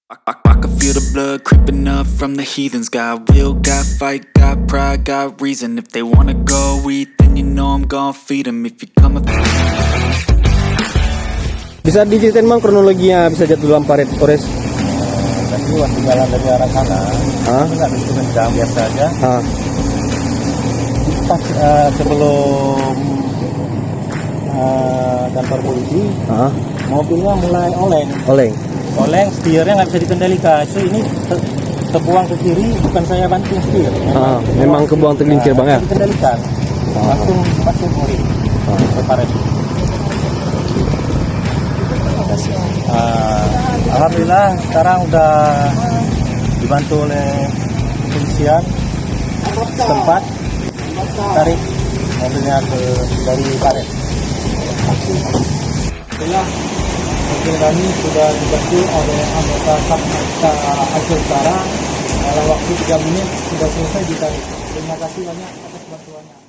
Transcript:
I can feel the blood creeping up from the heathens. Got will, got fight, got pride, got reason. If they wanna go eat, then you know I'm gon' feed them. If you come Bisa diceritain Bang kronologinya bisa jatuh dalam parit Polres? Tadi waktu jalan dari arah sana, nggak begitu kencang, biasa aja. Pas sebelum kantor polisi, mobilnya mulai oleng, setirnya nggak bisa dikendalikan. So ini terbuang ke kiri, bukan saya banting setir. Memang kebuang tergelincir Bang ya? Dikendalikan, langsung murid ke parit. Alhamdulillah sekarang udah dibantu oleh kepolisian tempat tarik mobilnya dari parit. Setelah mobil kami sudah dibantu oleh anggota Satlantas Aceh Utara dalam waktu 3 menit sudah selesai ditarik. Terima kasih banyak atas bantuannya.